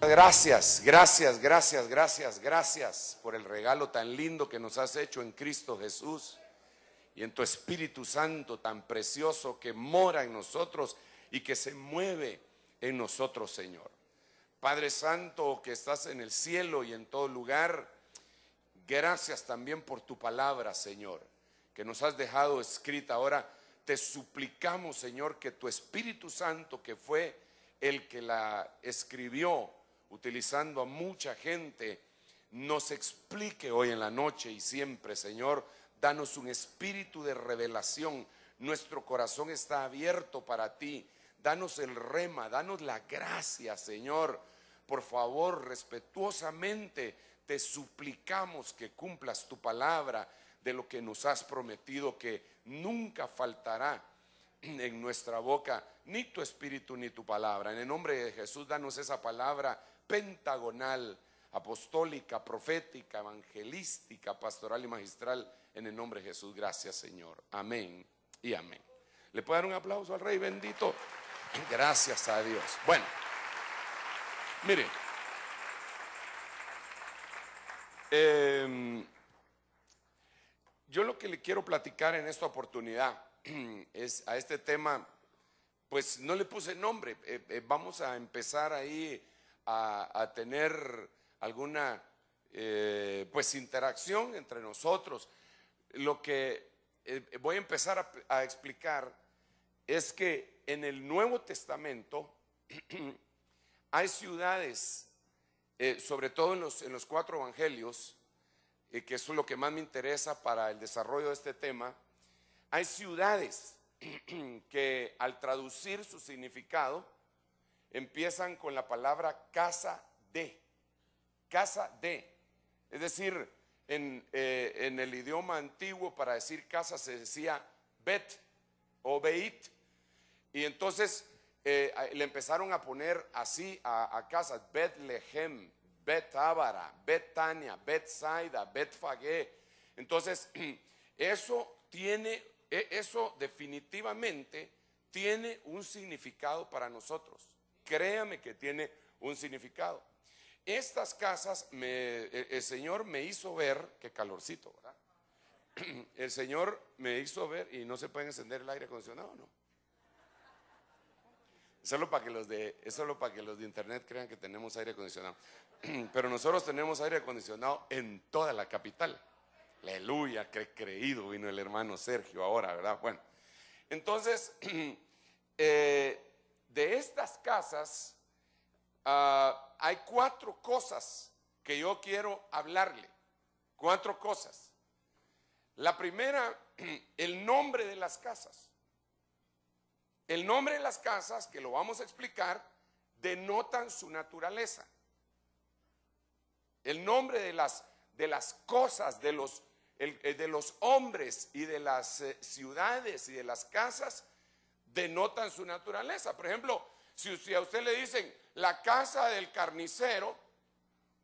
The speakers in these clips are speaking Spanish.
Gracias, gracias, gracias, gracias, gracias por el regalo tan lindo que nos has hecho en Cristo Jesús y en tu Espíritu Santo tan precioso que mora en nosotros y que se mueve en nosotros, Señor. Padre Santo que estás en el cielo y en todo lugar, gracias también por tu palabra, Señor, que nos has dejado escrita. Ahora te suplicamos, Señor, que tu Espíritu Santo, que fue el que la escribió, utilizando a mucha gente, nos explique hoy en la noche y siempre, Señor. Danos un espíritu de revelación. Nuestro corazón está abierto para ti. Danos el rema, danos la gracia, Señor. Por favor, respetuosamente te suplicamos que cumplas tu palabra de lo que nos has prometido, que nunca faltará en nuestra boca ni tu espíritu ni tu palabra. En el nombre de Jesús, danos esa palabra pentagonal, apostólica, profética, evangelística, pastoral y magistral, en el nombre de Jesús. Gracias, Señor. Amén y amén. ¿Le puedo dar un aplauso al Rey bendito? Gracias a Dios. Bueno, mire, yo lo que le quiero platicar en esta oportunidad es a este tema, pues no le puse nombre. Vamos a empezar ahí a tener alguna pues interacción entre nosotros. Lo que voy a empezar a explicar es que en el Nuevo Testamento hay ciudades, sobre todo en los 4 evangelios, que eso es lo que más me interesa para el desarrollo de este tema. Hay ciudades que al traducir su significado empiezan con la palabra casa de. Casa de. Es decir, en el idioma antiguo para decir casa se decía bet o beit. Y entonces le empezaron a poner así a casas: Betlehem, Bet-Ábara, Bet-Tania, Bet-Saida, Bet-Fagé. Entonces eso definitivamente tiene un significado para nosotros. Créame que tiene un significado. Estas casas, el Señor me hizo ver, qué calorcito, ¿verdad? El Señor me hizo ver, y no se puede encender el aire acondicionado, ¿no? Solo para que los de internet crean que tenemos aire acondicionado. Pero nosotros tenemos aire acondicionado en toda la capital. Aleluya, qué creído vino el hermano Sergio ahora, ¿verdad? Bueno, entonces, de estas casas hay 4 cosas que yo quiero hablarle. 4 cosas. La primera, el nombre de las casas. El nombre de las casas, que lo vamos a explicar, denotan su naturaleza. El nombre de las cosas, de los hombres y de las ciudades y de las casas, denotan su naturaleza. Por ejemplo, si a usted le dicen la casa del carnicero,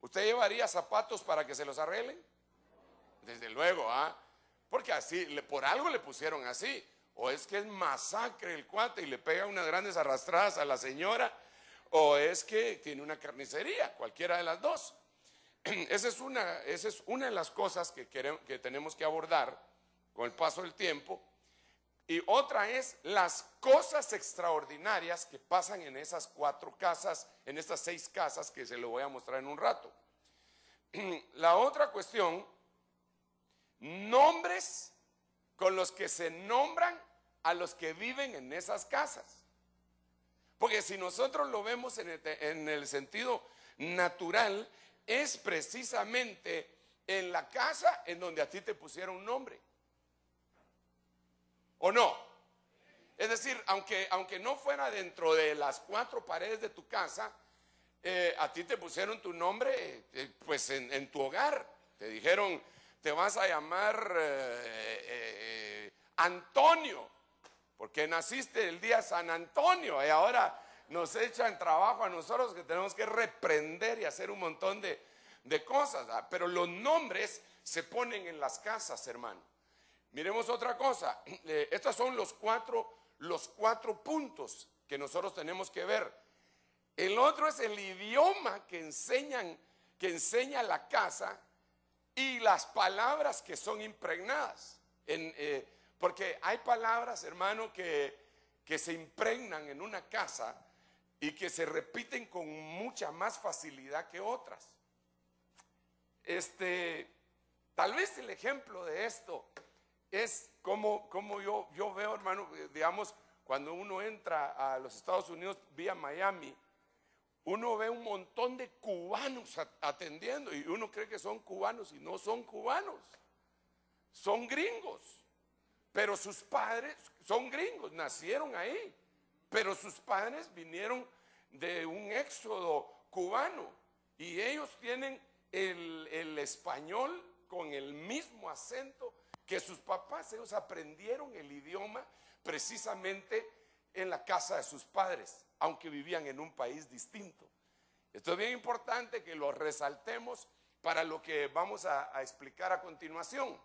¿usted llevaría zapatos para que se los arreglen? Desde luego, porque así, por algo le pusieron así. O es que es masacre el cuate y le pega unas grandes arrastradas a la señora, o es que tiene una carnicería, cualquiera de las dos. Esa es una de las cosas que tenemos que abordar con el paso del tiempo. Y otra es las cosas extraordinarias que pasan en esas 4 casas, en estas 6 casas que se lo voy a mostrar en un rato. La otra cuestión, nombres con los que se nombran a los que viven en esas casas. Porque si nosotros lo vemos en el sentido natural, es precisamente en la casa en donde a ti te pusieron un nombre. ¿O no? Es decir, aunque no fuera dentro de las 4 paredes de tu casa, a ti te pusieron tu nombre pues en tu hogar. Te dijeron, te vas a llamar Antonio, porque naciste el día San Antonio, y ahora nos echan trabajo a nosotros que tenemos que reprender y hacer un montón de cosas, ¿verdad? Pero los nombres se ponen en las casas, hermano. Miremos otra cosa. Estos son los cuatro puntos que nosotros tenemos que ver. El otro es el idioma que enseña la casa y las palabras que son impregnadas. Porque hay palabras, hermano, que se impregnan en una casa y que se repiten con mucha más facilidad que otras. Tal vez el ejemplo de esto es como yo veo, hermano, digamos, cuando uno entra a los Estados Unidos vía Miami, uno ve un montón de cubanos atendiendo y uno cree que son cubanos y no son cubanos, son gringos. Pero sus padres son gringos, nacieron ahí, pero sus padres vinieron de un éxodo cubano y ellos tienen el español con el mismo acento que sus papás. Ellos aprendieron el idioma precisamente en la casa de sus padres, aunque vivían en un país distinto. Esto es bien importante que lo resaltemos para lo que vamos a explicar a continuación.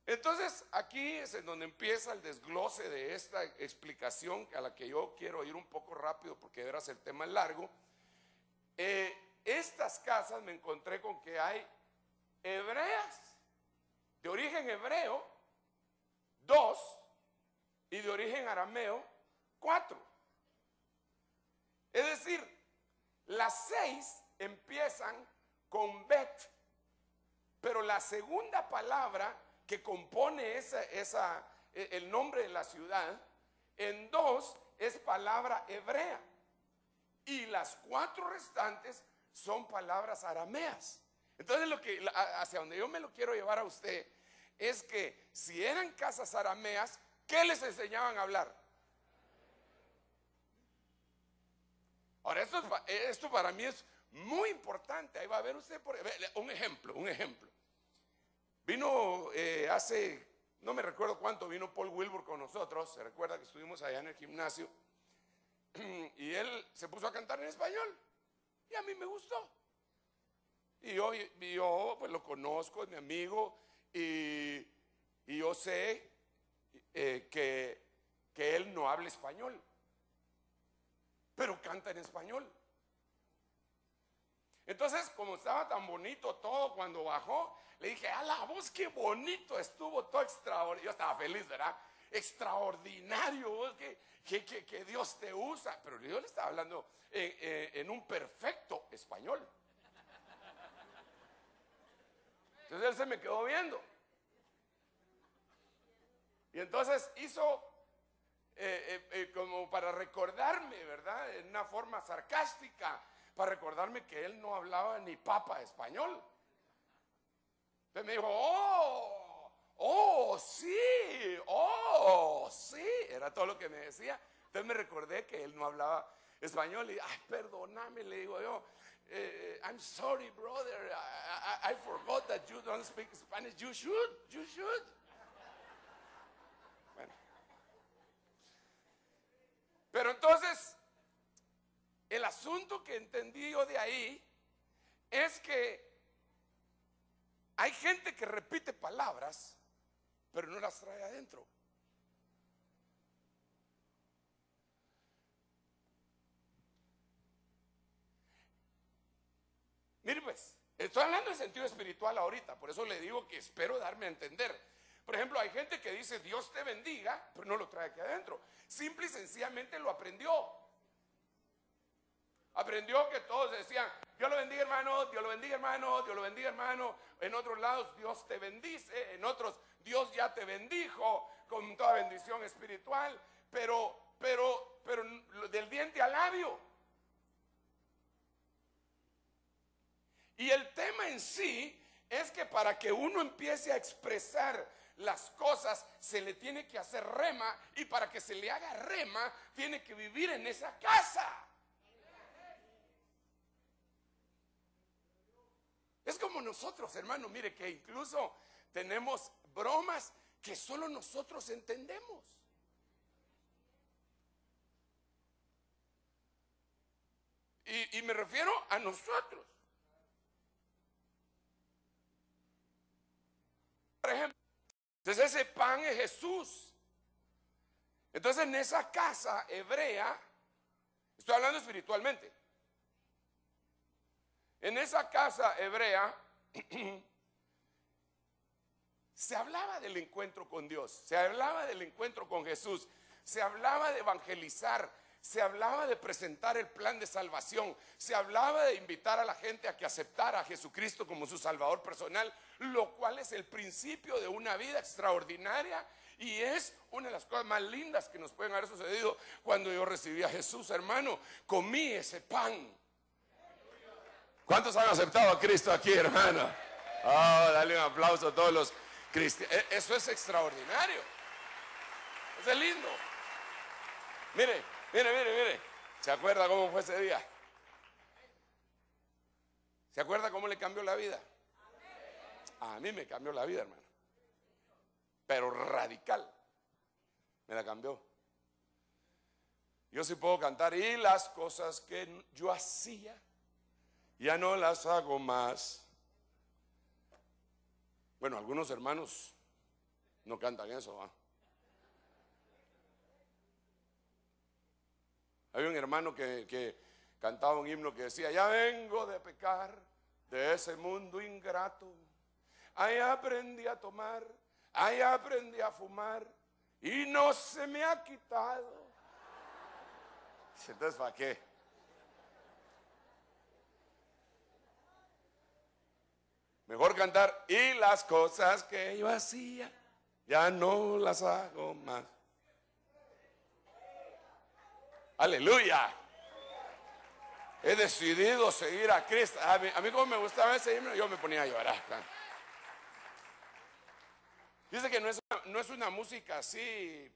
Entonces, aquí es en donde empieza el desglose de esta explicación a la que yo quiero ir un poco rápido porque de veras el tema es largo. Estas casas me encontré con que hay hebreas de origen hebreo, 2, y de origen arameo, 4. Es decir, las 6 empiezan con Bet, pero la segunda palabra que compone el nombre de la ciudad, en 2 es palabra hebrea y las 4 restantes son palabras arameas. Entonces hacia donde yo me lo quiero llevar a usted es que si eran casas arameas, ¿qué les enseñaban a hablar? Ahora esto para mí es muy importante. Ahí va a ver usted un ejemplo. Vino hace, no me recuerdo cuánto, vino Paul Wilbur con nosotros. Se recuerda que estuvimos allá en el gimnasio y él se puso a cantar en español y a mí me gustó. Y yo pues lo conozco, es mi amigo y yo sé que él no habla español, pero canta en español. Entonces, como estaba tan bonito todo, cuando bajó, le dije, a la voz, qué bonito estuvo, todo extraordinario. Yo estaba feliz, ¿verdad? Extraordinario, vos, que Dios te usa. Pero yo le estaba hablando en un perfecto español. Entonces él se me quedó viendo. Y entonces hizo como para recordarme, ¿verdad? En una forma sarcástica, para recordarme que él no hablaba ni papa español. Entonces me dijo, sí, era todo lo que me decía. Entonces me recordé que él no hablaba español y, ay, perdóname, le digo yo, I'm sorry, brother, I forgot that you don't speak Spanish. You should. Bueno. Pero entonces, el asunto que entendí yo de ahí es que hay gente que repite palabras, pero no las trae adentro. Mire pues, estoy hablando en sentido espiritual ahorita, por eso le digo que espero darme a entender. Por ejemplo, hay gente que dice Dios te bendiga, pero no lo trae aquí adentro. Simple y sencillamente lo aprendió. Aprendió que todos decían, Dios lo bendiga hermano, Dios lo bendiga hermano, Dios lo bendiga hermano. En otros lados Dios te bendice, en otros Dios ya te bendijo con toda bendición espiritual, pero del diente al labio. Y el tema en sí es que para que uno empiece a expresar las cosas se le tiene que hacer rema, y para que se le haga rema tiene que vivir en esa casa. Es como nosotros, hermano, mire que incluso tenemos bromas que solo nosotros entendemos. Y me refiero a nosotros. Por ejemplo, entonces ese pan es Jesús. Entonces en esa casa hebrea Estoy hablando espiritualmente. En esa casa hebrea se hablaba del encuentro con Dios, se hablaba del encuentro con Jesús, se hablaba de evangelizar, se hablaba de presentar el plan de salvación, se hablaba de invitar a la gente a que aceptara a Jesucristo como su Salvador personal, lo cual es el principio de una vida extraordinaria y es una de las cosas más lindas que nos pueden haber sucedido cuando yo recibí a Jesús, hermano. Comí ese pan. ¿Cuántos han aceptado a Cristo aquí, hermano? Oh, dale un aplauso a todos los cristianos. Eso es extraordinario. Eso es lindo. Mire. ¿Se acuerda cómo fue ese día? ¿Se acuerda cómo le cambió la vida? A mí me cambió la vida, hermano. Pero radical. Me la cambió. Yo sí puedo cantar y las cosas que yo hacía ya no las hago más. Bueno, algunos hermanos no cantan eso, ¿va? Había un hermano que cantaba un himno que decía: ya vengo de pecar de ese mundo ingrato, ahí aprendí a tomar, ahí aprendí a fumar y no se me ha quitado. Entonces, ¿para qué? Mejor cantar y las cosas que yo hacía ya no las hago más. Aleluya. He decidido seguir a Cristo. A mí como me gustaba ese himno, yo me ponía a llorar. Dice que no es una música así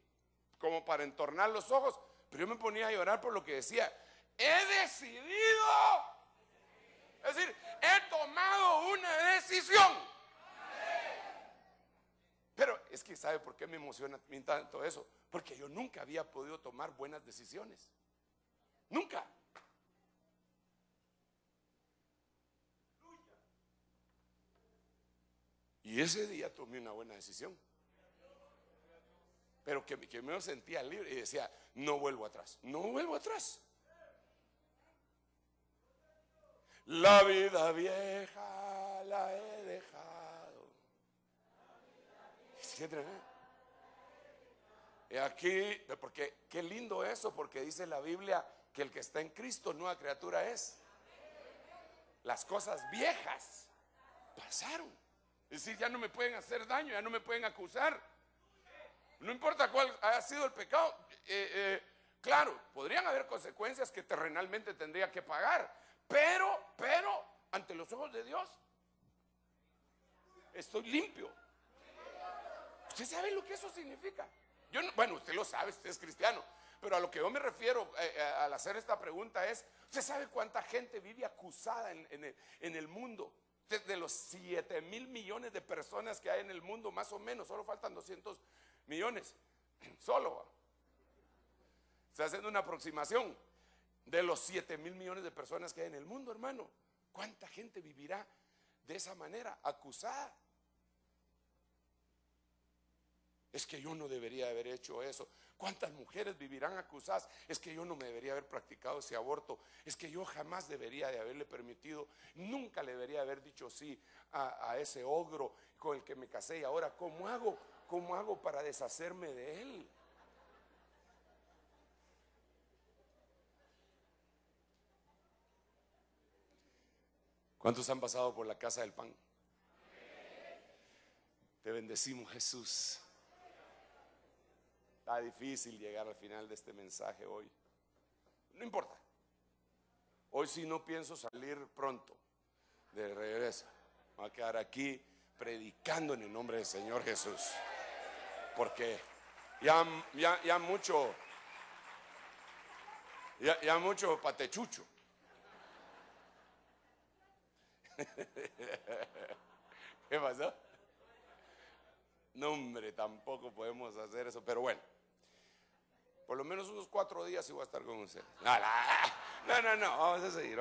como para entornar los ojos, pero yo me ponía a llorar por lo que decía. He decidido. Es decir, he tomado una decisión. Pero es que ¿sabe por qué me emociona tanto eso? Porque yo nunca había podido tomar buenas decisiones. Nunca. Y ese día tomé una buena decisión. Pero que me sentía libre y decía: no vuelvo atrás, no vuelvo atrás. La vida vieja la he dejado. Y aquí, porque qué lindo eso, porque dice la Biblia que el que está en Cristo nueva criatura es. Las cosas viejas pasaron. Es decir, ya no me pueden hacer daño, ya no me pueden acusar. No importa cuál haya sido el pecado. Claro, podrían haber consecuencias que terrenalmente tendría que pagar, pero ante los ojos de Dios estoy limpio. ¿Usted sabe lo que eso significa? Yo no, bueno, usted lo sabe, usted es cristiano, pero a lo que yo me refiero al hacer esta pregunta es: ¿usted sabe cuánta gente vive acusada en el mundo? De los 7,000 millones de personas que hay en el mundo, más o menos, solo faltan 200 millones. Solo. Está haciendo una aproximación de los 7,000 millones de personas que hay en el mundo, hermano. ¿Cuánta gente vivirá de esa manera, acusada? Es que yo no debería haber hecho eso. ¿Cuántas mujeres vivirán acusadas? Es que yo no me debería haber practicado ese aborto. Es que yo jamás debería de haberle permitido, nunca le debería haber dicho sí a ese ogro con el que me casé. Y ahora, ¿cómo hago para deshacerme de él? ¿Cuántos han pasado por la casa del pan? Te bendecimos, Jesús. Está difícil llegar al final de este mensaje hoy. No importa. Hoy sí no pienso salir pronto de regreso. Me voy a quedar aquí predicando en el nombre del Señor Jesús. Porque ya mucho patechucho. ¿Qué pasó? No, hombre, tampoco podemos hacer eso, pero bueno. Por lo menos unos 4 días sí voy a estar con usted. No, vamos a seguir.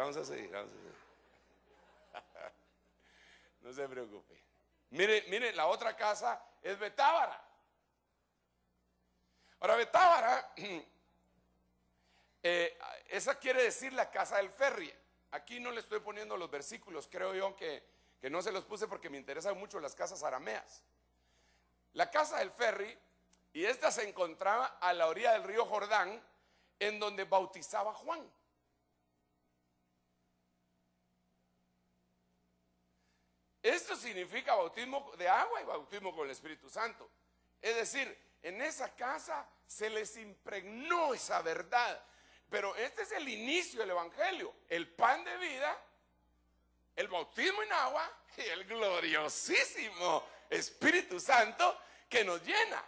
No se preocupe. Mire, la otra casa es Betábara. Ahora, Betábara Esa quiere decir la casa del ferry. Aquí no le estoy poniendo los versículos, creo yo que no se los puse porque me interesan mucho las casas arameas. La casa del ferry, y esta se encontraba a la orilla del río Jordán, en donde bautizaba Juan. Esto significa bautismo de agua y bautismo con el Espíritu Santo. Es decir, en esa casa se les impregnó esa verdad. Pero este es el inicio del evangelio: el pan de vida, el bautismo en agua y el gloriosísimo Espíritu Santo que nos llena.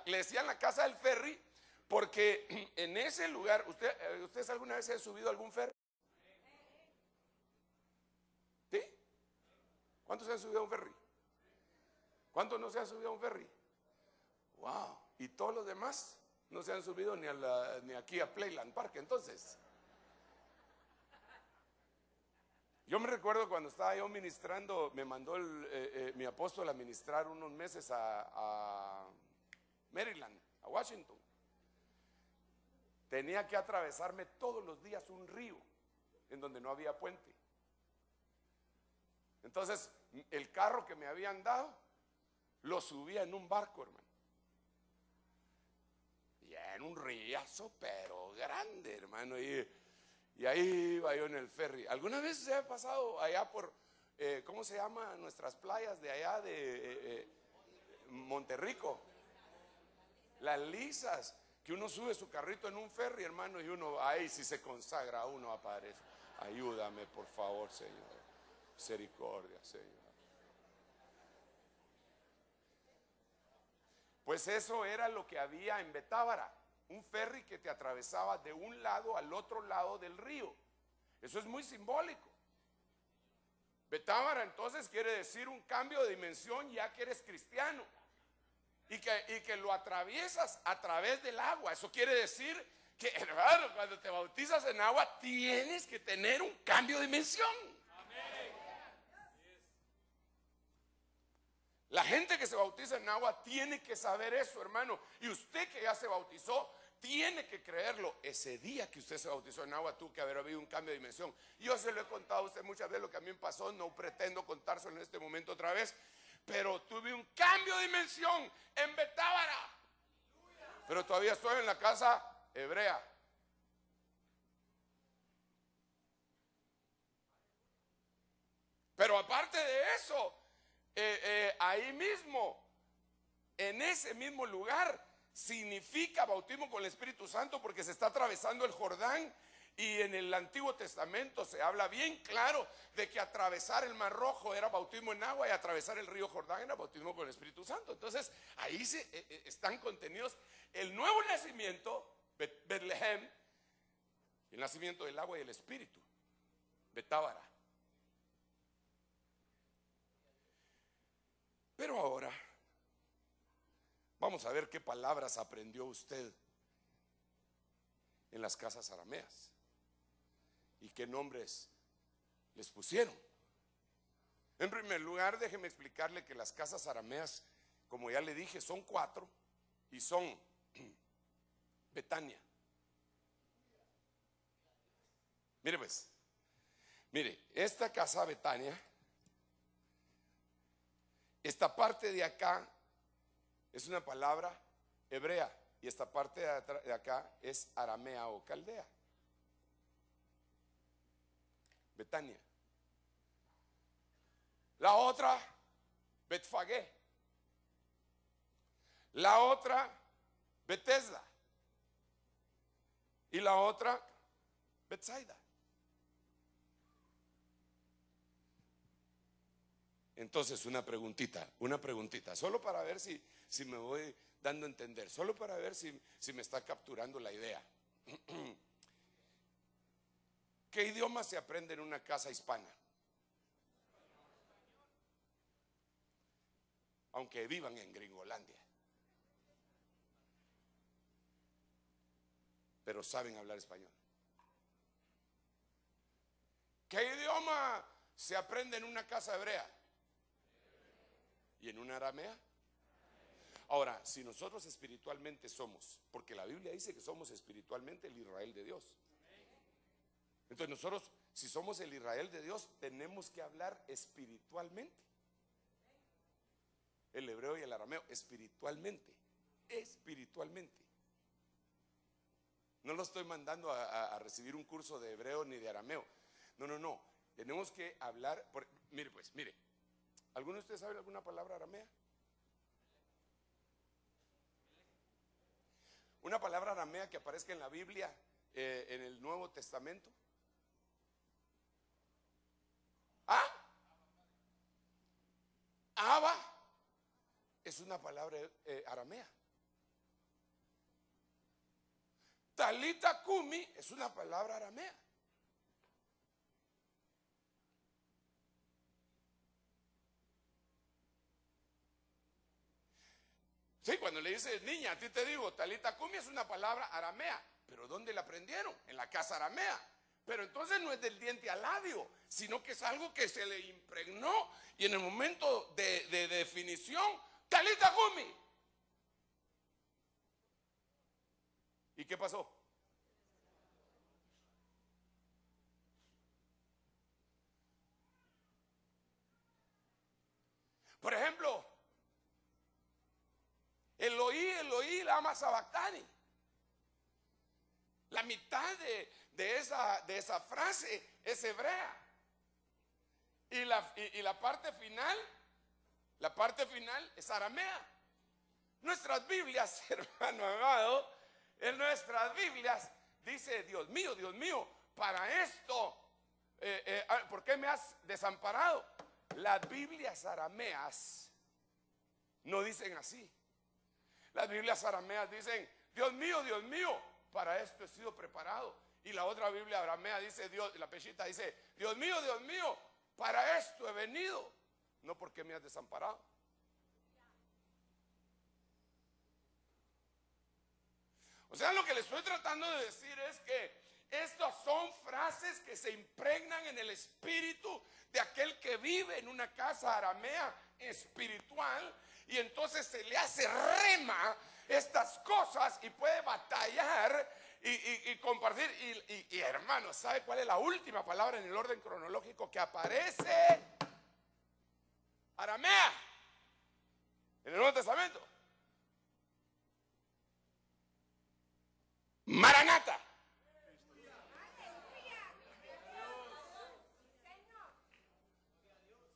Le decían la casa del ferry porque en ese lugar, ¿ustedes alguna vez se han subido a algún ferry? ¿Sí? ¿Cuántos se han subido a un ferry? ¿Cuántos no se han subido a un ferry? Wow. ¿Y todos los demás no se han subido ni aquí a Playland Park entonces? Yo me recuerdo cuando estaba yo ministrando, me mandó mi apóstol a ministrar unos meses a Maryland, a Washington. Tenía que atravesarme todos los días un río en donde no había puente. Entonces, el carro que me habían dado lo subía en un barco, hermano. Y en un riazo, pero grande, hermano. Y ahí iba yo en el ferry. ¿Alguna vez se ha pasado allá por, ¿cómo se llama? Nuestras playas de allá de Monterrico? Las Lisas, que uno sube su carrito en un ferry, hermano, y uno, ahí si se consagra, uno aparece. Ayúdame, por favor, Señor. Misericordia, Señor. Pues eso era lo que había en Betábara, un ferry que te atravesaba de un lado al otro lado del río. Eso es muy simbólico. Betábara entonces quiere decir un cambio de dimensión ya que eres cristiano y que lo atraviesas a través del agua. Eso quiere decir que, hermano, cuando te bautizas en agua tienes que tener un cambio de dimensión. La gente que se bautiza en agua tiene que saber eso, hermano. Y usted que ya se bautizó tiene que creerlo. Ese día que usted se bautizó en agua tuvo que haber habido un cambio de dimensión. Yo se lo he contado a usted muchas veces lo que a mí me pasó. No pretendo contárselo en este momento otra vez, pero tuve un cambio de dimensión en Betábara. Pero todavía estoy en la casa hebrea. Pero aparte de eso, ahí mismo, en ese mismo lugar, significa bautismo con el Espíritu Santo porque se está atravesando el Jordán. Y en el Antiguo Testamento se habla bien claro de que atravesar el Mar Rojo era bautismo en agua y atravesar el río Jordán era bautismo con el Espíritu Santo. Entonces ahí están contenidos el nuevo nacimiento, Betlehem, el nacimiento del agua y del Espíritu, Betábara. Pero ahora vamos a ver qué palabras aprendió usted en las casas arameas y qué nombres les pusieron. En primer lugar, déjeme explicarle que las casas arameas, como ya le dije, son 4 y son Betania. Mire pues, mire, esta casa Betania, esta parte de acá es una palabra hebrea y esta parte de acá es aramea o caldea. Betania. La otra, Betfagé. La otra, Betesda. Y la otra, Betsaida. Entonces una preguntita, solo para ver si me voy dando a entender, solo para ver si me está capturando la idea. ¿Qué idioma se aprende en una casa hispana? Aunque vivan en Gringolandia. Pero saben hablar español. ¿Qué idioma se aprende en una casa hebrea? ¿Y en una aramea? Ahora, si nosotros espiritualmente somos, porque la Biblia dice que somos espiritualmente el Israel de Dios. Entonces nosotros, si somos el Israel de Dios, tenemos que hablar espiritualmente. El hebreo y el arameo, espiritualmente. Espiritualmente. No lo estoy mandando a recibir un curso de hebreo ni de arameo. No, no, no. Tenemos que hablar. Mire, pues, mire. ¿Alguno de ustedes sabe alguna palabra aramea? Una palabra aramea que aparezca en la Biblia, en el Nuevo Testamento. ¿Ah? Abba es una palabra aramea. Talita Kumi es una palabra aramea. Sí, cuando le dices niña, a ti te digo, Talita Kumi es una palabra aramea. ¿Pero dónde la aprendieron? En la casa aramea. Pero entonces no es del diente al labio, sino que es algo que se le impregnó. Y en el momento de definición, Talita Kumi. ¿Y qué pasó? Por ejemplo, Eloí, lama sabactani. La mitad de esa frase es hebrea. Y la parte final es aramea. Nuestras Biblias, hermano amado, en nuestras Biblias dice: Dios mío, para esto, ¿por qué me has desamparado? Las Biblias arameas no dicen así. Las Biblias arameas dicen: Dios mío, para esto he sido preparado. Y la otra Biblia aramea dice, la peshita dice: Dios mío, para esto he venido, no porque me has desamparado. O sea, lo que le estoy tratando de decir es que estas son frases que se impregnan en el espíritu de aquel que vive en una casa aramea espiritual, y entonces se le hace rema estas cosas y puede batallar y compartir. Y hermano, ¿sabe cuál es la última palabra en el orden cronológico que aparece? Aramea en el Nuevo Testamento. Maranata.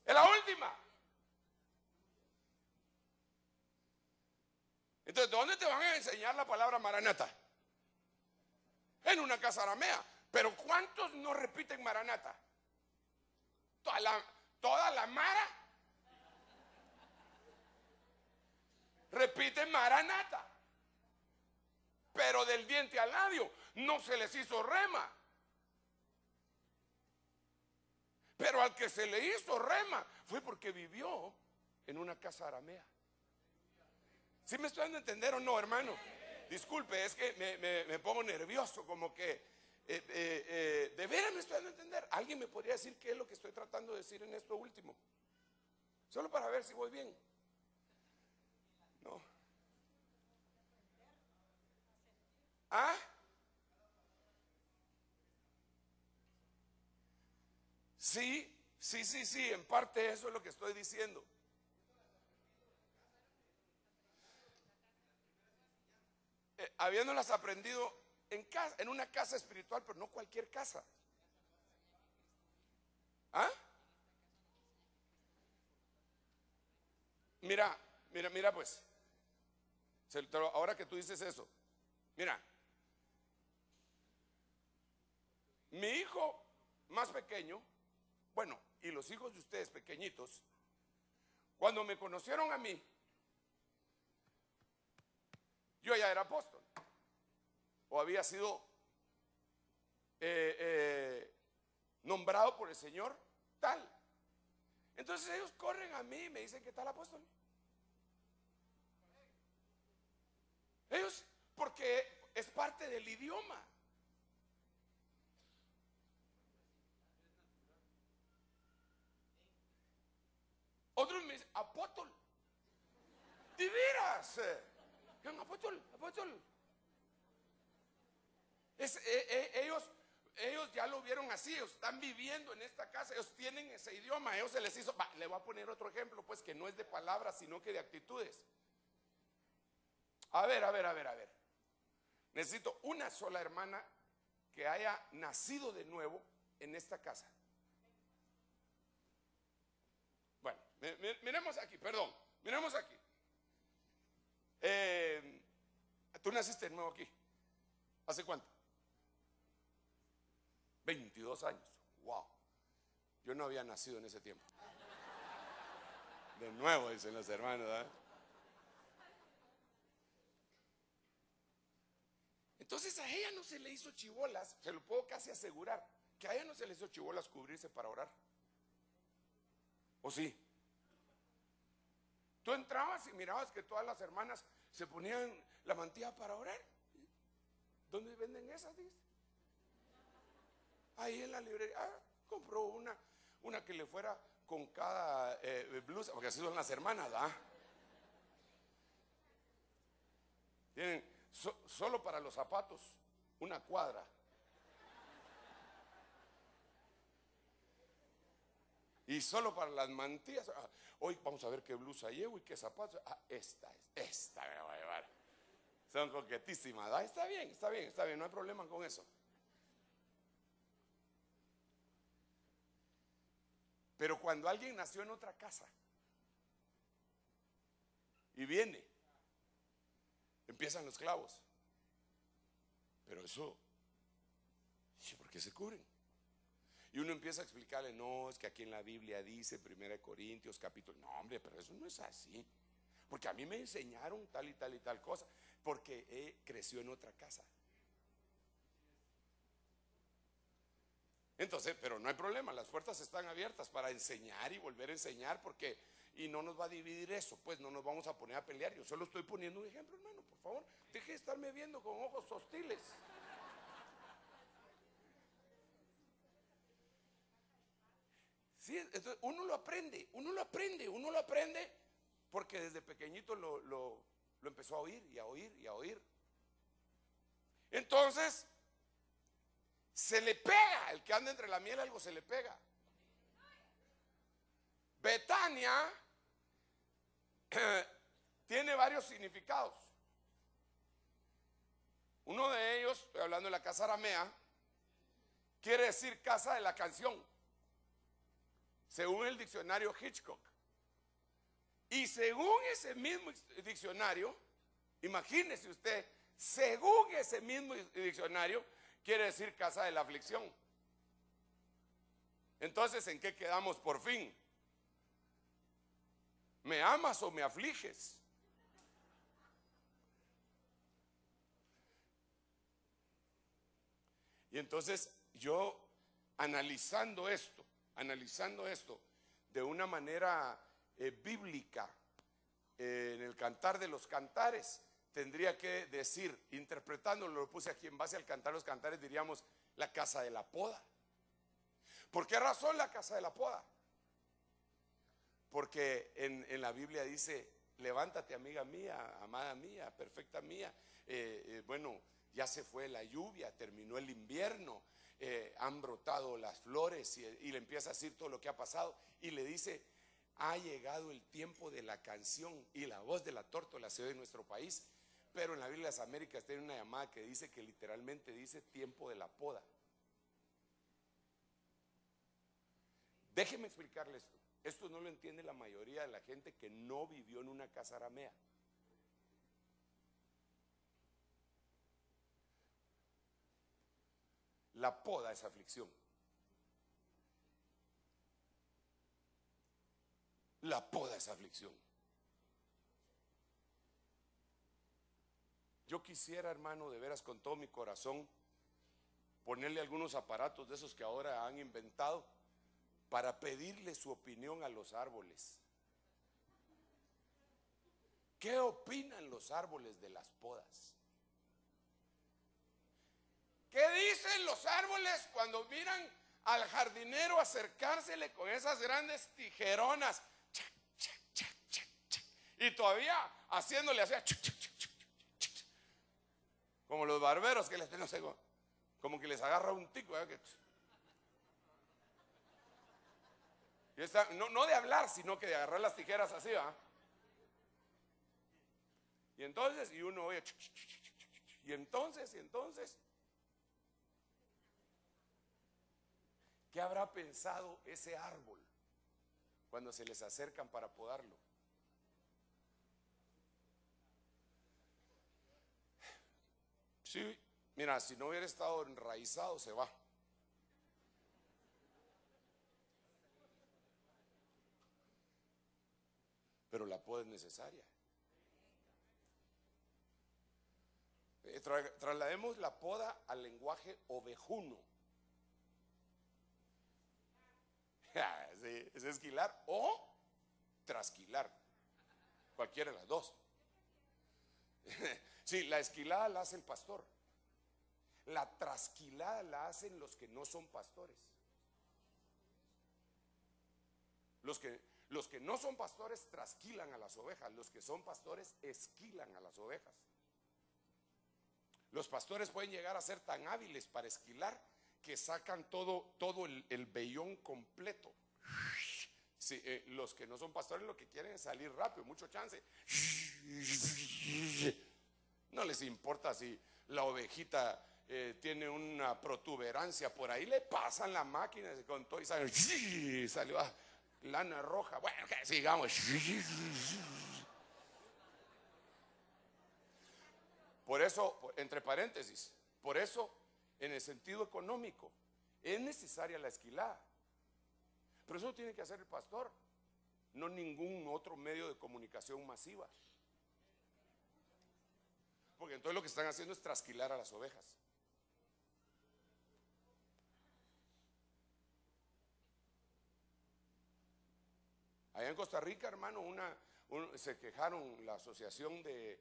Es la última. Entonces, ¿dónde te van a enseñar la palabra Maranata? En una casa aramea. Pero ¿cuántos no repiten Maranata? Toda la mara repite Maranata. Pero del diente al labio no se les hizo rema. Pero al que se le hizo rema fue porque vivió en una casa aramea. ¿Sí me estoy dando a entender o no, hermano? Disculpe, es que me pongo nervioso, como que de veras me estoy dando a entender. ¿Alguien me podría decir qué es lo que estoy tratando de decir en esto último? Solo para ver si voy bien. No. ¿Ah? Sí, en parte eso es lo que estoy diciendo. Habiéndolas aprendido en una casa espiritual, pero no cualquier casa. ¿Ah? Mira, pues. Ahora que tú dices eso, mira, mi hijo más pequeño, bueno, y los hijos de ustedes pequeñitos, cuando me conocieron a mí, yo ya era apóstol, o había sido nombrado por el Señor tal. Entonces ellos corren a mí y me dicen: ¿qué tal, apóstol? Ellos, porque es parte del idioma. Otros me dicen: apóstol. De veras. veras. Apóstol, apóstol. Ellos ya lo vieron así, ellos están viviendo en esta casa, ellos tienen ese idioma, ellos se les hizo. Le voy a poner otro ejemplo, pues, que no es de palabras, sino que de actitudes. A ver. Necesito una sola hermana que haya nacido de nuevo en esta casa. Bueno, miremos aquí, perdón, miremos aquí. Tú naciste de nuevo aquí. ¿Hace cuánto? 22 años. Wow. Yo no había nacido en ese tiempo. De nuevo, dicen los hermanos, ¿eh? Entonces a ella no se le hizo chibolas, se lo puedo casi asegurar, que a ella no se le hizo chibolas cubrirse para orar. ¿O sí? Tú entrabas y mirabas que todas las hermanas se ponían la mantilla para orar. ¿Dónde venden esas? Dice. Ahí en la librería. Compró una que le fuera con cada blusa, porque así son las hermanas, ¿verdad? Tienen solo para los zapatos una cuadra. Y solo para las mantillas. Hoy vamos a ver qué blusa llevo y qué zapatos. Esta me voy a llevar. Son coquetísimas, ¿verdad? Está bien, no hay problema con eso. Pero cuando alguien nació en otra casa y viene, empiezan los clavos. Pero eso, ¿por qué se cubren? Y uno empieza a explicarle, no, es que aquí en la Biblia dice 1 Corintios capítulo. No, hombre, pero eso no es así. Porque a mí me enseñaron tal y tal y tal cosa. Porque creció en otra casa. Entonces, pero no hay problema, las puertas están abiertas para enseñar y volver a enseñar, porque, y no nos va a dividir eso, pues no nos vamos a poner a pelear. Yo solo estoy poniendo un ejemplo, hermano, por favor, deje de estarme viendo con ojos hostiles. Sí, entonces uno lo aprende, porque desde pequeñito lo empezó a oír y a oír y a oír. Entonces, se le pega, el que anda entre la miel algo se le pega. Betania tiene varios significados. Uno de ellos, estoy hablando de la casa aramea, quiere decir casa de la canción, según el diccionario Hitchcock. Y según ese mismo diccionario, imagínese usted, según ese mismo diccionario, quiere decir casa de la aflicción. Entonces, ¿en qué quedamos por fin? ¿Me amas o me afliges? Y entonces yo, analizando esto de una manera bíblica, en el Cantar de los Cantares, tendría que decir, interpretándolo, lo puse aquí en base al Cantar de los Cantares, diríamos la casa de la poda. ¿Por qué razón la casa de la poda? Porque en la Biblia dice, levántate, amiga mía, amada mía, perfecta mía. Bueno, ya se fue la lluvia, terminó el invierno, han brotado las flores y le empieza a decir todo lo que ha pasado y le dice, ha llegado el tiempo de la canción y la voz de la tórtola se oye en nuestro país, pero en la Biblia de las Américas tiene una llamada que dice que literalmente dice tiempo de la poda. Déjeme explicarle esto. Esto no lo entiende la mayoría de la gente que no vivió en una casa aramea. La poda es aflicción. La poda es aflicción. Yo quisiera, hermano, de veras con todo mi corazón, ponerle algunos aparatos de esos que ahora han inventado para pedirle su opinión a los árboles. ¿Qué opinan los árboles de las podas? ¿Qué dicen los árboles cuando miran al jardinero acercársele con esas grandes tijeronas? Y todavía haciéndole así, como los barberos que les, no sé, como que les agarra un tico, y no de hablar, sino que de agarrar las tijeras así, ¿va? Y entonces, y uno oye, y entonces, ¿qué habrá pensado ese árbol cuando se les acercan para podarlo? Sí, mira, si no hubiera estado enraizado, se va. Pero la poda es necesaria. Traslademos la poda al lenguaje ovejuno. Sí, es esquilar o trasquilar, cualquiera de las dos. Sí, la esquilada la hace el pastor, la trasquilada la hacen los que no son pastores. Los que no son pastores trasquilan a las ovejas, los que son pastores esquilan a las ovejas. Los pastores pueden llegar a ser tan hábiles para esquilar que sacan todo el vellón completo. Sí, los que no son pastores lo que quieren es salir rápido, mucho chance. No les importa si la ovejita tiene una protuberancia por ahí, le pasan la máquina con todo y salió lana roja. Bueno, que sigamos. Por eso, entre paréntesis, por eso en el sentido económico es necesaria la esquilada. Pero eso lo tiene que hacer el pastor, no ningún otro medio de comunicación masiva. Porque entonces lo que están haciendo es trasquilar a las ovejas. Allá en Costa Rica, hermano, se quejaron la asociación de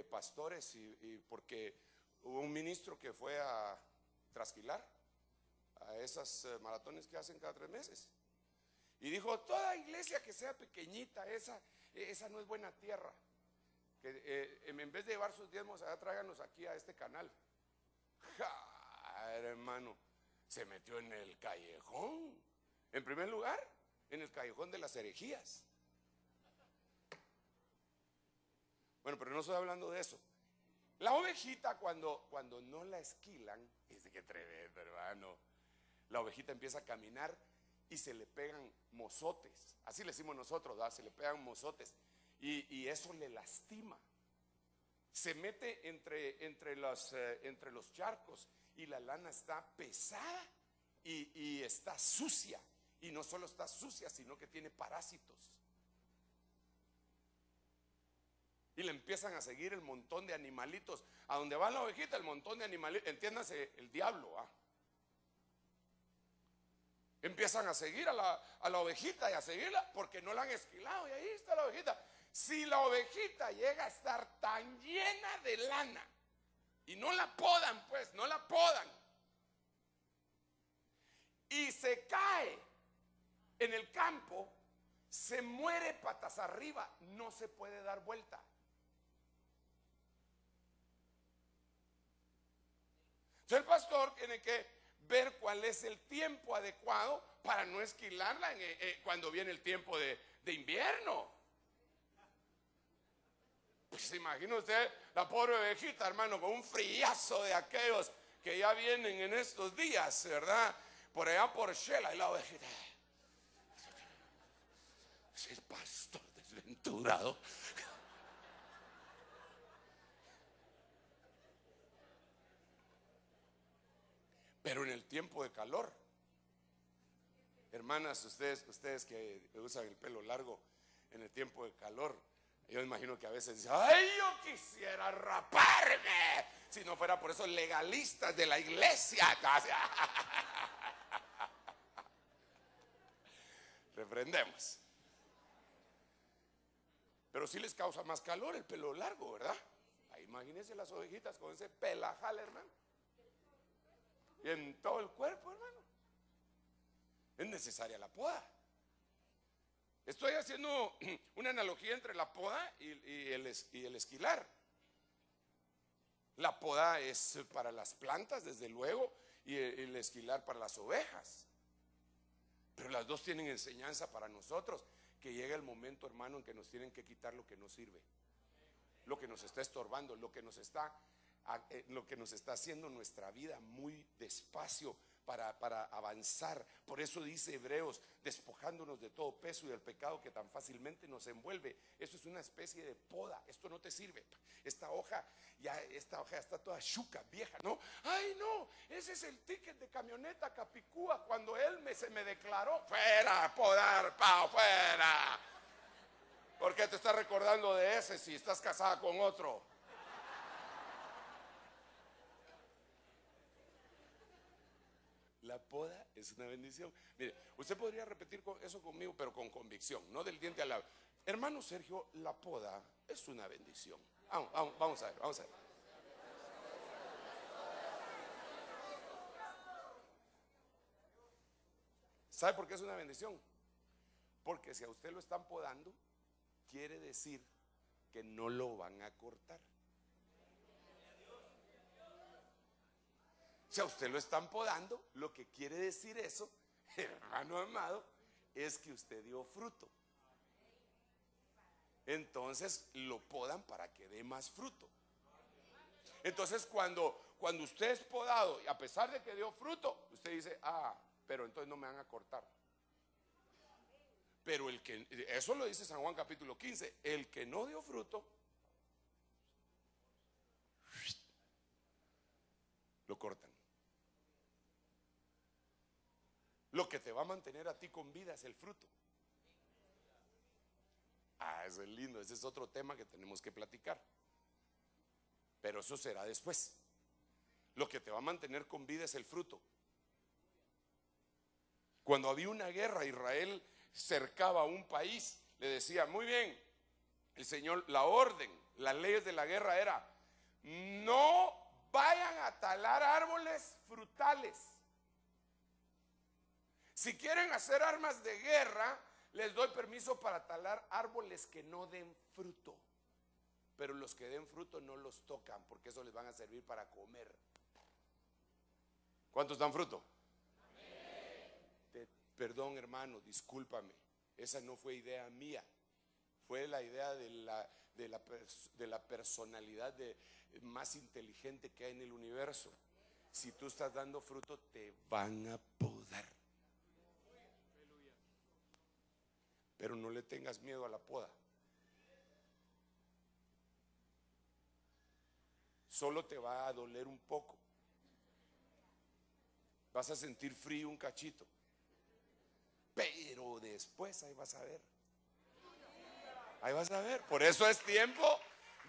pastores y porque hubo un ministro que fue a trasquilar a esas maratones que hacen cada 3 meses. Y dijo, toda iglesia que sea pequeñita, esa no es buena tierra. Que en vez de llevar sus diezmos allá, tráiganos aquí a este canal. Hermano, se metió en el callejón. En primer lugar, en el callejón de las herejías. Bueno, pero no estoy hablando de eso. La ovejita cuando no la esquilan, dice que tremendo, hermano. La ovejita empieza a caminar y se le pegan mozotes. Así le decimos nosotros, ¿verdad? Se le pegan mozotes. Y eso le lastima. Se mete entre los charcos y la lana está pesada y está sucia. Y no solo está sucia, sino que tiene parásitos. Y le empiezan a seguir el montón de animalitos. A donde va la ovejita, el montón de animalitos, entiéndase, el diablo, ¿ah? Empiezan a seguir a la ovejita y a seguirla porque no la han esquilado. Y ahí está la ovejita. Si la ovejita llega a estar tan llena de lana y no la podan, pues, no la podan, y se cae en el campo, se muere patas arriba, no se puede dar vuelta. Entonces el pastor tiene que ver cuál es el tiempo adecuado para no esquilarla cuando viene el tiempo de invierno. Pues se imagina usted la pobre ovejita, hermano, con un friazo de aquellos que ya vienen en estos días, ¿verdad? Por allá por Shela, y la ovejita, es el pastor desventurado. Pero en el tiempo de calor, hermanas, ustedes que usan el pelo largo, en el tiempo de calor, yo imagino que a veces dicen, ay, yo quisiera raparme, si no fuera por esos legalistas de la iglesia. Reprendemos. Pero sí les causa más calor el pelo largo, ¿verdad? Ahí imagínense las ovejitas con ese pelajal, hermano. Y en todo el cuerpo, hermano. Es necesaria la poda. Estoy haciendo una analogía entre la poda y el esquilar. La poda es para las plantas, desde luego, y el esquilar para las ovejas. Pero las dos tienen enseñanza para nosotros, que llega el momento, hermano, en que nos tienen que quitar lo que no sirve, lo que nos está estorbando, lo que nos está haciendo nuestra vida muy despacio para avanzar. Por eso dice Hebreos, despojándonos de todo peso y del pecado que tan fácilmente nos envuelve. Eso es una especie de poda. Esto no te sirve. Esta hoja ya está toda chuca, vieja, ¿no? Ay, no, ese es el ticket de camioneta Capicúa cuando él se me declaró. Fuera, podar, fuera. ¿Por qué te estás recordando de ese si estás casada con otro? La poda es una bendición. Mire, usted podría repetir eso conmigo, pero con convicción, no del diente al labio. Hermano Sergio, la poda es una bendición. Vamos a ver, vamos a ver. ¿Sabe por qué es una bendición? Porque si a usted lo están podando, quiere decir que no lo van a cortar. Si a usted lo están podando, lo que quiere decir eso, hermano amado, es que usted dio fruto. Entonces lo podan para que dé más fruto. Entonces cuando usted es podado, y a pesar de que dio fruto, usted dice, pero entonces no me van a cortar. Pero eso lo dice San Juan capítulo 15, el que no dio fruto, lo cortan. Lo que te va a mantener a ti con vida es el fruto. Eso es lindo, ese es otro tema que tenemos que platicar. Pero eso será después. Lo que te va a mantener con vida es el fruto. Cuando había una guerra, Israel cercaba a un país, le decía, muy bien, el Señor, la orden, las leyes de la guerra era, no vayan a talar árboles frutales. Si quieren hacer armas de guerra, les doy permiso para talar árboles que no den fruto. Pero los que den fruto no los tocan, porque eso les van a servir para comer. ¿Cuántos dan fruto? Perdón, hermano, discúlpame. Esa no fue idea mía. Fue la idea de la personalidad más inteligente que hay en el universo. Si tú estás dando fruto, te van a podar. Pero no le tengas miedo a la poda. Solo te va a doler un poco. Vas a sentir frío un cachito. Pero después ahí vas a ver. Ahí vas a ver. Por eso es tiempo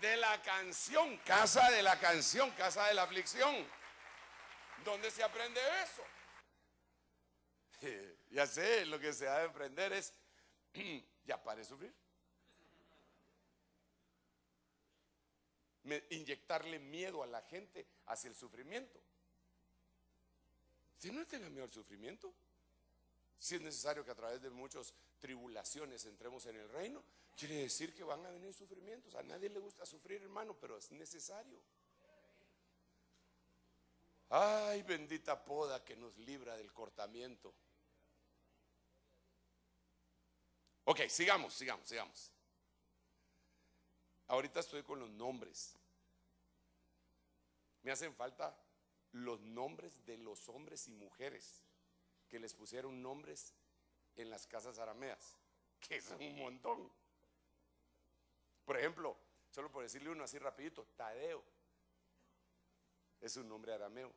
de la canción, casa de la canción, casa de la aflicción. ¿Dónde se aprende eso? Ya sé, lo que se ha de aprender es ya pare de sufrir. Inyectarle miedo a la gente hacia el sufrimiento. Si no tenga miedo al sufrimiento, si es necesario que a través de muchas tribulaciones entremos en el reino, quiere decir que van a venir sufrimientos. A nadie le gusta sufrir, hermano, pero es necesario. Ay, bendita poda que nos libra del cortamiento. Ok, sigamos. Ahorita estoy con los nombres. Me hacen falta los nombres de los hombres y mujeres que les pusieron nombres en las casas arameas, que son un montón. Por ejemplo, solo por decirle uno así rapidito, Tadeo es un nombre arameo.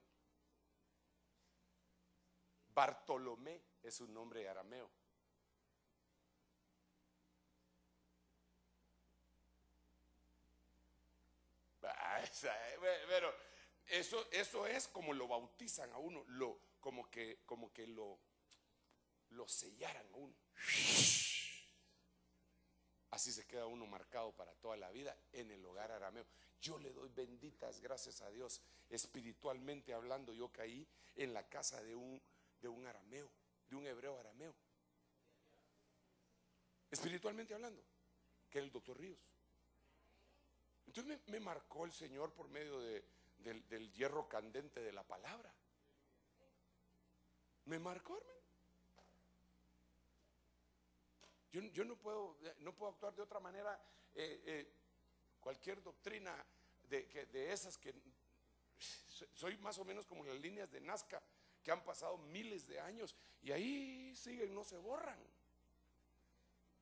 Bartolomé es un nombre arameo. Pero eso es como lo bautizan a uno, como que lo sellaran a uno. Así se queda uno marcado para toda la vida en el hogar arameo. Yo le doy benditas gracias a Dios. Espiritualmente hablando, yo caí en la casa de un arameo, de un hebreo arameo. espiritualmente hablando, que era el doctor Ríos. Entonces me marcó el Señor por medio del hierro candente de la palabra. Me marcó, hermano. Yo no puedo actuar de otra manera. Cualquier doctrina de esas que soy más o menos como las líneas de Nazca, que han pasado miles de años y ahí siguen, no se borran.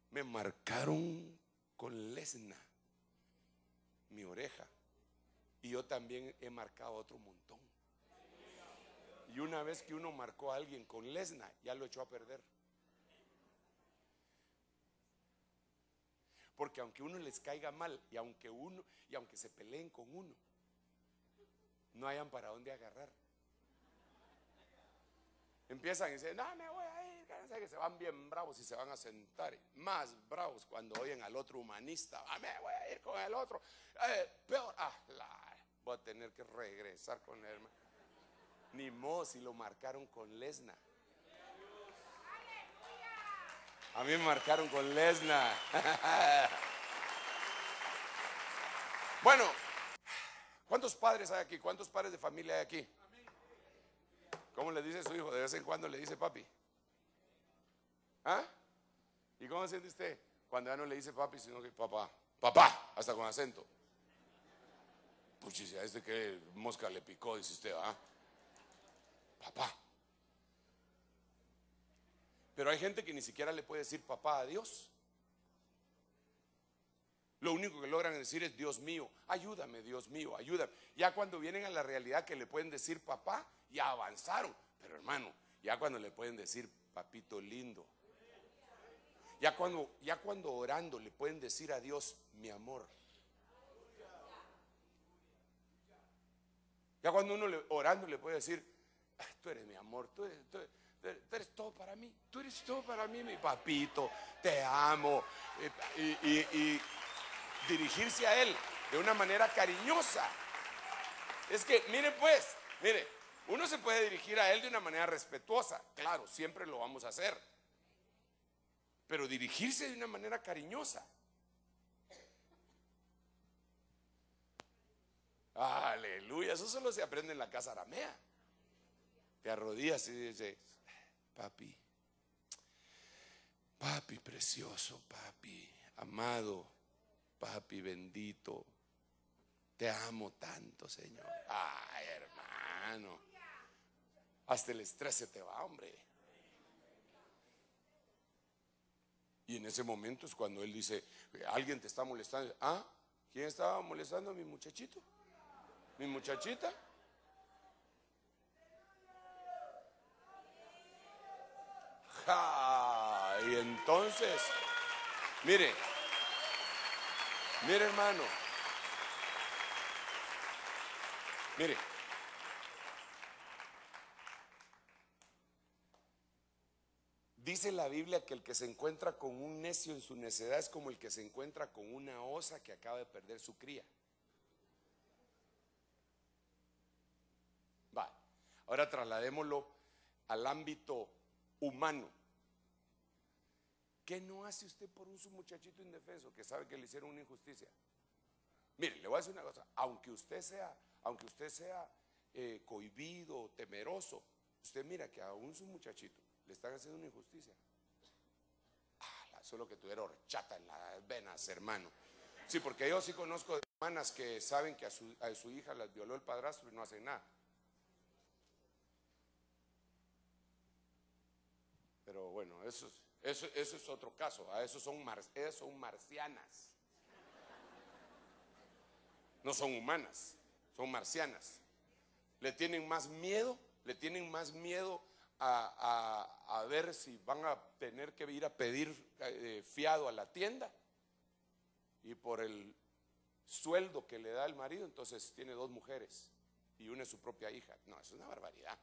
Me marcaron con lesna mi oreja, y yo también he marcado otro montón. Y una vez que uno marcó a alguien con lesna, ya lo echó a perder. Porque aunque uno les caiga mal y aunque se peleen con uno, no hayan para dónde agarrar. Empiezan y dicen, no, me voy a ir, que se van bien bravos y se van a sentar. Más bravos cuando oyen al otro humanista, me voy a ir con el otro. Peor, voy a tener que regresar con él. Ni modo si lo marcaron con lesna. A mí me marcaron con lesna. Bueno, ¿cuántos padres hay aquí? ¿Cuántos padres de familia hay aquí? ¿Cómo le dice su hijo? De vez en cuando le dice papi. ¿Ah? ¿Y cómo siente usted cuando ya no le dice papi, sino que papá? Papá, hasta con acento. Puchis, a este que mosca le picó, dice usted, ¿ah? Papá. Pero hay gente que ni siquiera le puede decir papá a Dios. Lo único que logran decir es Dios mío, ayúdame, Dios mío, ayúdame. Ya cuando vienen a la realidad que le pueden decir papá, ya avanzaron. Pero hermano, ya cuando le pueden decir papito lindo, ya cuando orando le pueden decir a Dios mi amor, ya cuando uno orando le puede decir, tú eres mi amor, tú eres todo para mí, tú eres todo para mí, mi papito, te amo, y dirigirse a él de una manera cariñosa. Es que, mire pues, uno se puede dirigir a él de una manera respetuosa, claro, siempre lo vamos a hacer, pero dirigirse de una manera cariñosa. Aleluya, eso solo se aprende en la casa aramea. Te arrodillas y dices, papi, papi precioso, papi amado, papi bendito, te amo tanto, Señor. Ay, hermano, hasta el estrés se te va, hombre. Y en ese momento es cuando él dice, alguien te está molestando. ¿Quién estaba molestando a mi muchachito? ¿Mi muchachita? Y entonces, mire hermano, mire, dice la Biblia que el que se encuentra con un necio en su necedad es como el que se encuentra con una osa que acaba de perder su cría. Va, ahora trasladémoslo al ámbito humano. ¿Qué no hace usted por un su muchachito indefenso que sabe que le hicieron una injusticia? Mire, le voy a decir una cosa, aunque usted sea cohibido, temeroso, usted mira que a un su muchachito le están haciendo una injusticia. Solo que tuviera horchata en las venas, hermano. Sí, porque yo sí conozco hermanas que saben que a su hija las violó el padrastro y no hacen nada. Pero bueno, eso es otro caso. Esos son marcianas. No son humanas, son marcianas. Le tienen más miedo a ver si van a tener que ir a pedir fiado a la tienda, y por el sueldo que le da el marido, entonces tiene 2 mujeres y una es su propia hija. No, eso es una barbaridad.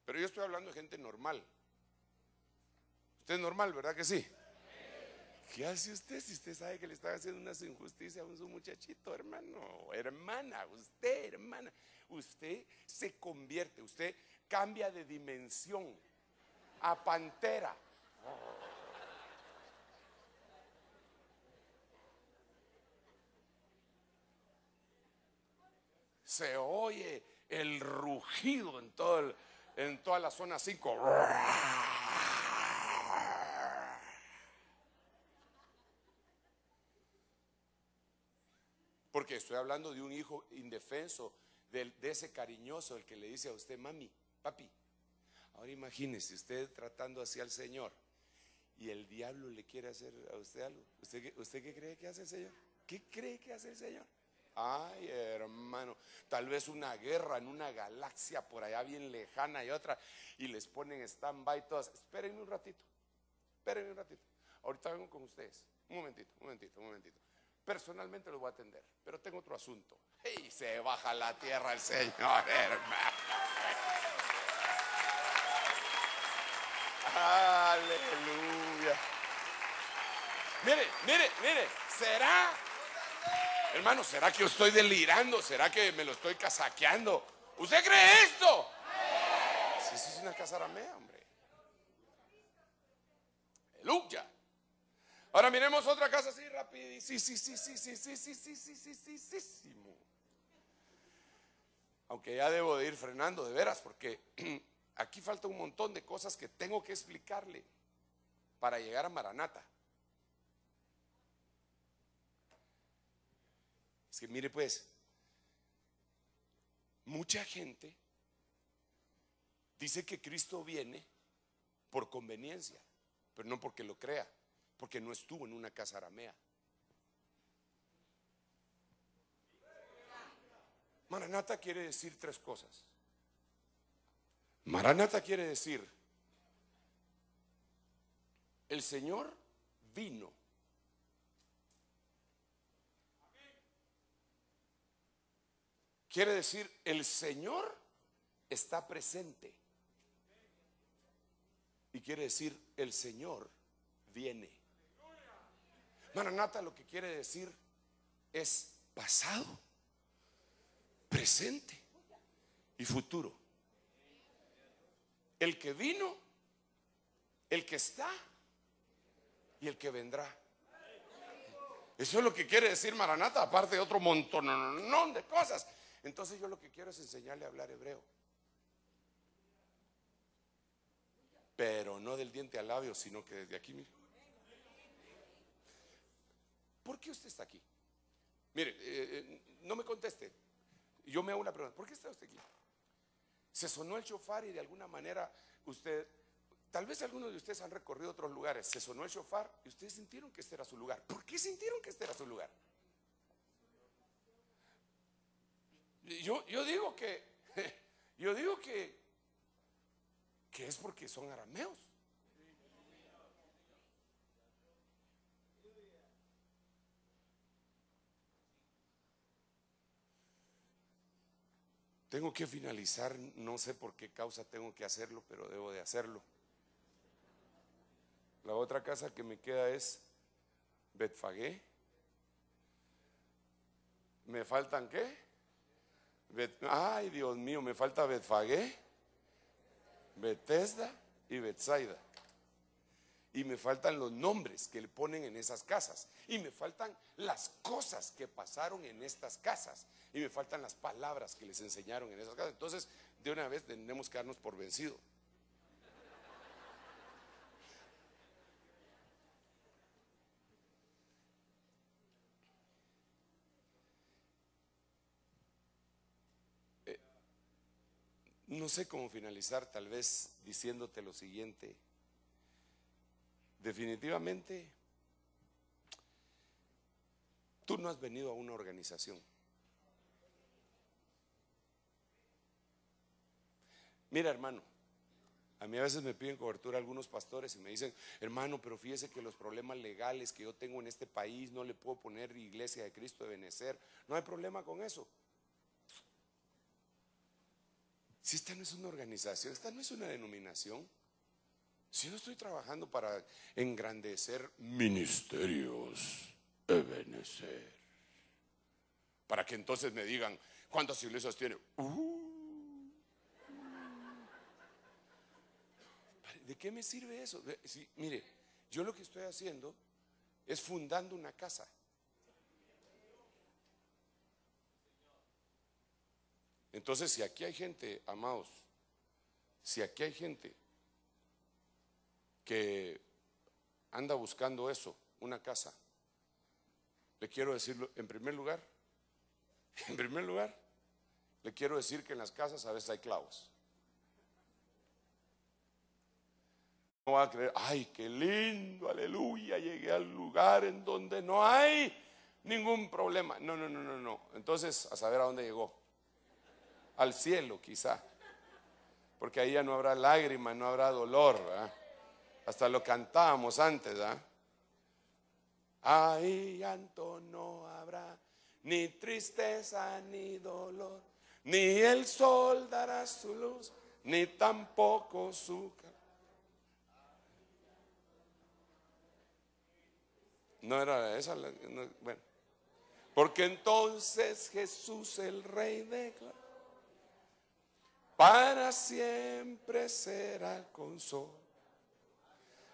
Pero yo estoy hablando de gente normal. Usted es normal, ¿verdad que sí? ¿Qué hace usted si usted sabe que le están haciendo una injusticia a un su muchachito, hermano, hermana, hermana? Usted se convierte, usted cambia de dimensión. a pantera. Se oye el rugido en toda la zona 5. Porque estoy hablando de un hijo indefenso, de ese cariñoso, el que le dice a usted, mami, papi. Ahora imagínese usted tratando así al Señor y el diablo le quiere hacer a usted algo. ¿Usted qué cree que hace el Señor? ¿Qué cree que hace el Señor? Ay, hermano, tal vez una guerra en una galaxia por allá bien lejana y otra, y les ponen stand-by todas. Espérenme un ratito, espérenme un ratito. Ahorita vengo con ustedes. Un momentito, un momentito, un momentito. Personalmente los voy a atender, pero tengo otro asunto. Y se baja la tierra el Señor, hermano. Aleluya. Mire, ¿será, hermano, será que yo estoy delirando? ¿Será que me lo estoy casaqueando? ¿Usted cree esto? Si eso es una casa aramea, hombre. Aleluya. Ahora miremos otra casa así rapidísimo. Aunque ya debo de ir frenando de veras, porque aquí falta un montón de cosas que tengo que explicarle para llegar a Maranata. Es que mire pues, mucha gente dice que Cristo viene por conveniencia, pero no porque lo crea, porque no estuvo en una casa aramea. Maranata quiere decir tres cosas. Maranata quiere decir, el Señor vino. Quiere decir, el Señor está presente. Y quiere decir, el Señor viene. Maranata lo que quiere decir es pasado, presente y futuro. El que vino, el que está y el que vendrá. Eso es lo que quiere decir Maranata, aparte de otro montón de cosas. Entonces yo lo que quiero es enseñarle a hablar hebreo, pero no del diente al labio, sino que desde aquí, mire. ¿Por qué usted está aquí? Mire, no me conteste. Yo me hago una pregunta. ¿Por qué está usted aquí? Se sonó el shofar y de alguna manera usted, tal vez algunos de ustedes han recorrido otros lugares, se sonó el shofar y ustedes sintieron que este era su lugar. ¿Por qué sintieron que este era su lugar? Yo digo que es porque son arameos. Tengo que finalizar, no sé por qué causa tengo que hacerlo, pero debo de hacerlo. La otra casa que me queda es Betfagé. ¿Me faltan qué? Ay, Dios mío, me falta Betfagé, Betesda y Betsaida. Y me faltan los nombres que le ponen en esas casas. Y me faltan las cosas que pasaron en estas casas. Y me faltan las palabras que les enseñaron en esas casas. Entonces, de una vez tenemos que darnos por vencido. No sé cómo finalizar, tal vez diciéndote lo siguiente. Definitivamente, tú no has venido a una organización. Mira, hermano, a mí a veces me piden cobertura algunos pastores y me dicen, hermano, pero fíjese que los problemas legales que yo tengo en este país, no le puedo poner Iglesia de Cristo de Benecer. No hay problema con eso. Si esta no es una organización, esta no es una denominación. Si yo estoy trabajando para engrandecer ministerios de Benecer, para que entonces me digan, ¿cuántas iglesias tiene? ¿de qué me sirve eso? Sí, mire, yo lo que estoy haciendo es fundando una casa. Entonces, si aquí hay gente, amados, si aquí hay gente que anda buscando eso, una casa, le quiero decirlo en primer lugar, le quiero decir que en las casas a veces hay clavos. No va a creer, ay, qué lindo, aleluya, llegué al lugar en donde no hay ningún problema. No, no, no, no, no. Entonces, a saber a dónde llegó. Al cielo, quizá. Porque ahí ya no habrá lágrimas, no habrá dolor, ¿verdad? Hasta lo cantábamos antes, ¿verdad? Ahí llanto no habrá, ni tristeza ni dolor, ni el sol dará su luz, ni tampoco su calor. No era esa, no, bueno. Porque entonces Jesús el Rey declara, para siempre será consuelo.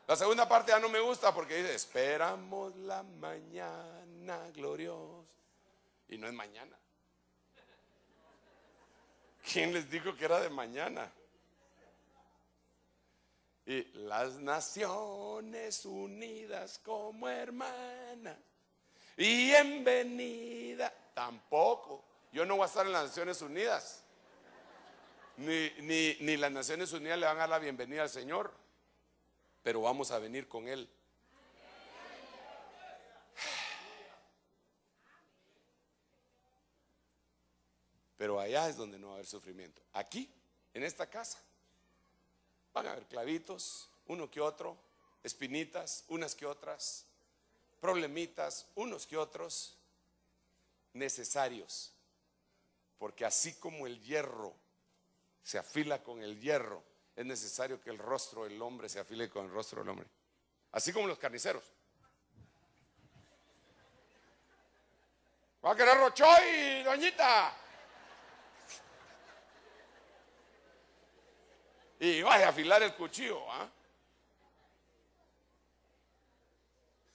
La segunda parte ya no me gusta porque dice, esperamos la mañana gloriosa. Y no es mañana. ¿Quién les dijo que era de mañana? Y las naciones unidas como hermanas y en venida. Tampoco. Yo no voy a estar en las Naciones Unidas. Ni las Naciones Unidas le van a dar la bienvenida al Señor. Pero vamos a venir con Él. Pero allá es donde no va a haber sufrimiento. Aquí, en esta casa, van a haber clavitos, uno que otro, espinitas, unas que otras, problemitas, unos que otros, necesarios. Porque así como el hierro se afila con el hierro, es necesario que el rostro del hombre se afile con el rostro del hombre. Así como los carniceros. ¿Va a querer rochoy, doñita? Y vaya a afilar el cuchillo,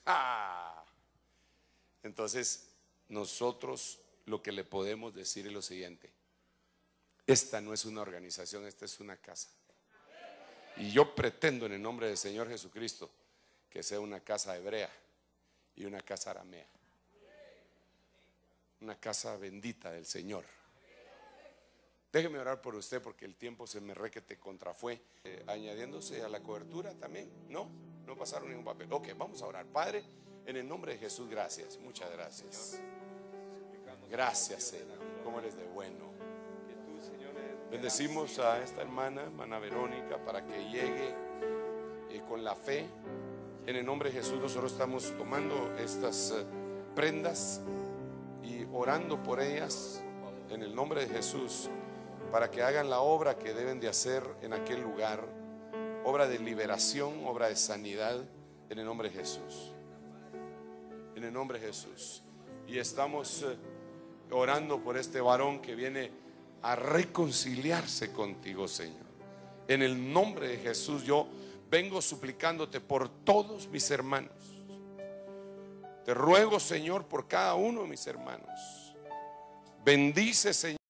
¿ah? Entonces, nosotros lo que le podemos decir es lo siguiente: esta no es una organización, esta es una casa. Y yo pretendo en el nombre del Señor Jesucristo que sea una casa hebrea y una casa aramea, una casa bendita del Señor. Déjeme orar por usted porque el tiempo se me requete contrafue. Añadiéndose a la cobertura también. No pasaron ningún papel. Ok, vamos a orar. Padre, en el nombre de Jesús, gracias, muchas gracias. Gracias, Señor, como eres de bueno. Bendecimos a esta hermana Verónica, para que llegue con la fe. En el nombre de Jesús nosotros estamos tomando estas prendas y orando por ellas en el nombre de Jesús, para que hagan la obra que deben de hacer en aquel lugar, obra de liberación, obra de sanidad, en el nombre de Jesús. En el nombre de Jesús. Y estamos orando por este varón que viene a reconciliarse contigo, Señor. En el nombre de Jesús yo vengo suplicándote por todos mis hermanos. Te ruego, Señor, por cada uno de mis hermanos. Bendice, Señor.